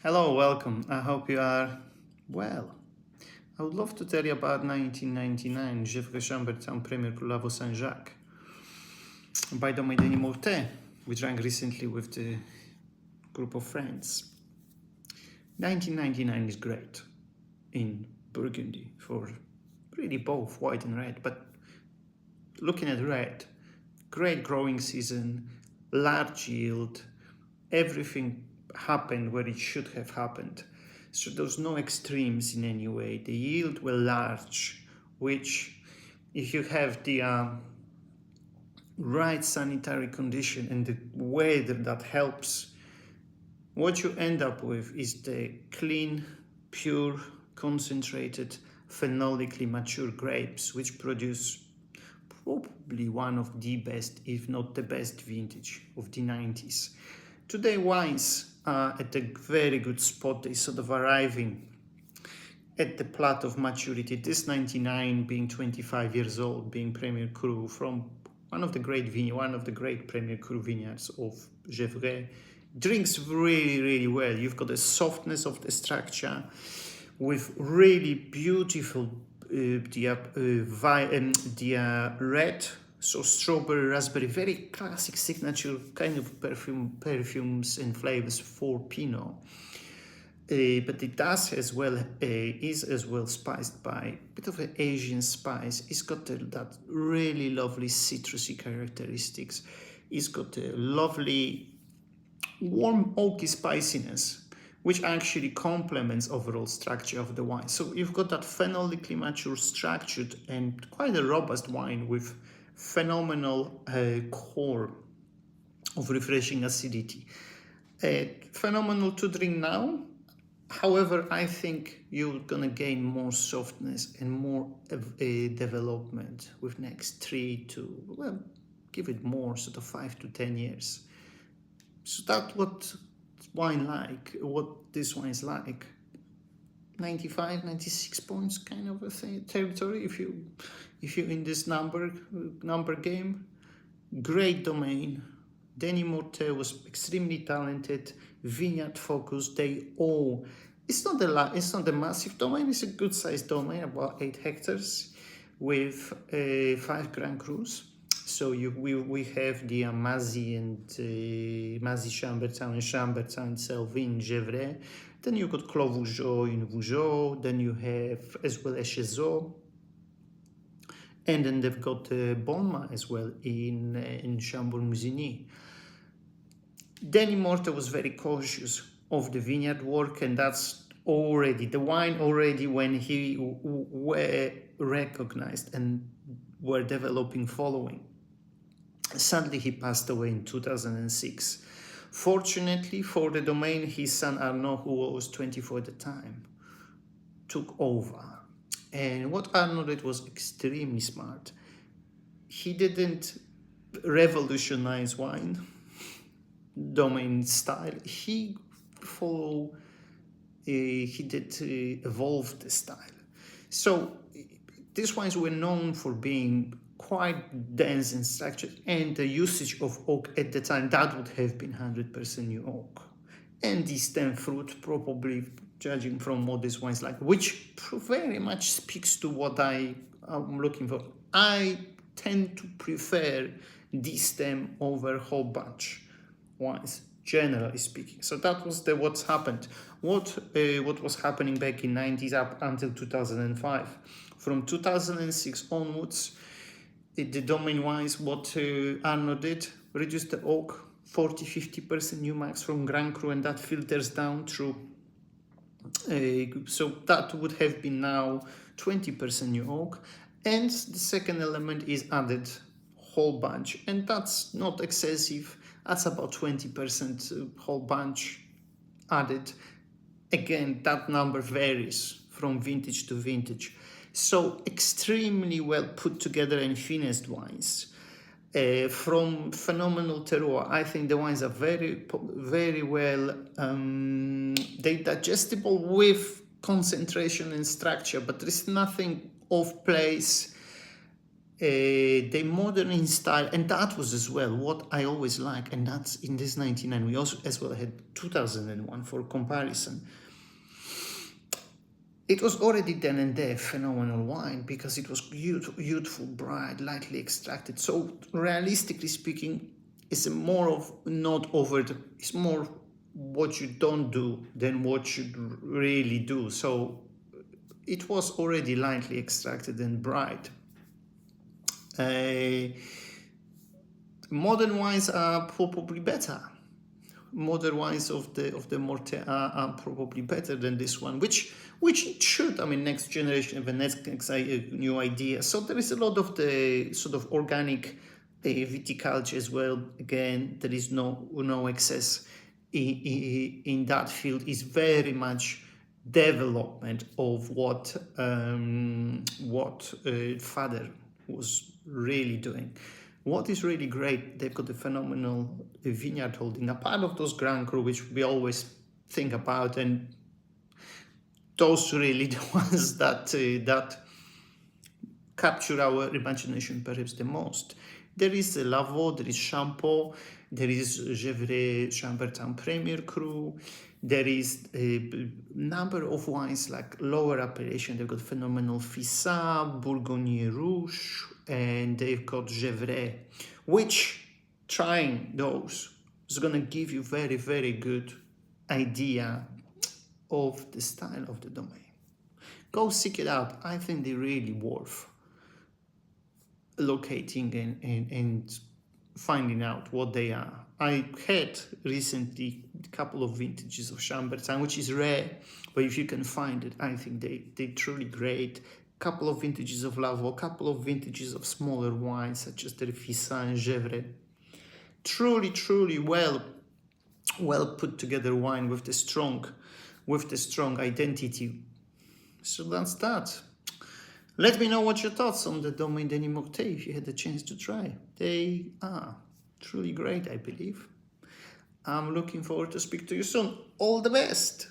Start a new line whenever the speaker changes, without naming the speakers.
Hello, welcome. I hope you are well. I would love to tell you about 1999 Gevrey Chambertin Premier pour Lavaux Saint-Jacques by the Denis Mortet, we drank recently with the group of friends. 1999 is great in Burgundy for really both white and red, but looking at red, great growing season, large yield, everything happened where it should have happened. So there's no extremes in any way. The yield were large, which if you have the right sanitary condition and the weather that helps, what you end up with is the clean, pure, concentrated, phenolically mature grapes, which produce probably one of the best, if not the best vintage of the 90s. Today wines are at a very good spot. They sort of arriving at the plot of maturity. This 99 being 25 years old, being Premier Cru from one of the great Premier Cru vineyards of Gevrey, drinks really, really well. You've got the softness of the structure with really beautiful red, so strawberry, raspberry, very classic signature kind of perfumes and flavors for Pinot. But it does as well, is as well spiced by a bit of an Asian spice. It's got that really lovely citrusy characteristics. It's got a lovely warm oaky spiciness, which actually complements overall structure of the wine. So you've got that phenolically mature, structured, and quite a robust wine with phenomenal core of refreshing acidity. Phenomenal to drink now. However, I think you're gonna gain more softness and more development with next 3 to, well, give it more, sort of 5 to 10 years. So that's what this wine is like. 95, 96 points kind of a territory if you in this number game. Great domain. Denis Mortet was extremely talented, vineyard focused. It's not a massive domain, it's a good sized domain, about 8 hectares with 5 Grand Crus. So we have the Mazy and Mazy Chambertin and Chambertin itself in Gevrey. Then you've got Clos Vougeot in Vougeot. Then you have as well Echezot. And then they've got Bonma as well in Chambord-Musigny. Denis Mortet was very cautious of the vineyard work, and that's already the wine when he were recognized and were developing following. Sadly, he passed away in 2006. Fortunately for the domain, his son Arnaud, who was 24 at the time, took over. And what Arnaud did was extremely smart. He didn't revolutionize wine domain style. He did evolve the style. So these wines were known for being quite dense and structured, and the usage of oak at the time, that would have been 100% new oak. And the stem fruit, probably, judging from what this wine's like, which very much speaks to what I'm looking for. I tend to prefer the stem over whole bunch wines, generally speaking. So that was what's happened. What was happening back in 90s up until 2005. From 2006 onwards, the domain wines, what Arnaud did, reduced the oak 40-50% new max from Grand Cru, and that filters down through. So that would have been now 20% new oak. And the second element is added whole bunch, and that's not excessive. That's about 20% whole bunch added. Again, that number varies from vintage to vintage. So extremely well put together and finished wines. From phenomenal terroir. I think the wines are very, very well, they digestible with concentration and structure, but there is nothing off place they modern in style, and that was as well what I always like, and that's in this 99. We also as well had 2001 for comparison. It was already then and there phenomenal wine because it was youthful, bright, lightly extracted. So realistically speaking, it's more of not over the, it's more what you don't do than what you really do. So it was already lightly extracted and bright. Modern wines are probably better. Modern wines of the Mortet are probably better than this one, which it should. I mean, next generation of a next new idea. So there is a lot of the sort of organic viticulture as well. Again, there is no excess in that field. Is very much development of what father was really doing. What is really great, they've got a phenomenal vineyard holding, a part of those Grand Cru, which we always think about, and those really the ones that capture our imagination perhaps the most. There is Lavaux, there is Chambertin, there is Gevrey, Chambertin Premier Cru. There is a number of wines like lower appellation. They've got phenomenal Fissa, Bourgogne Rouge, and they've got Gevrey, which trying those is going to give you very, very good idea of the style of the domain. Go seek it out. I think they're really worth locating and finding out what they are. I had recently a couple of vintages of Chambertin, which is rare, but if you can find it, I think they're truly great. Couple of vintages of Lavaux, couple of vintages of smaller wines such as the Fissa and Gevrey. Truly well put together wine with the strong identity. So that's that. Let me know what your thoughts on the Domaine Denis Mortet if you had the chance to try. They are truly great, I believe. I'm looking forward to speak to you soon. All the best.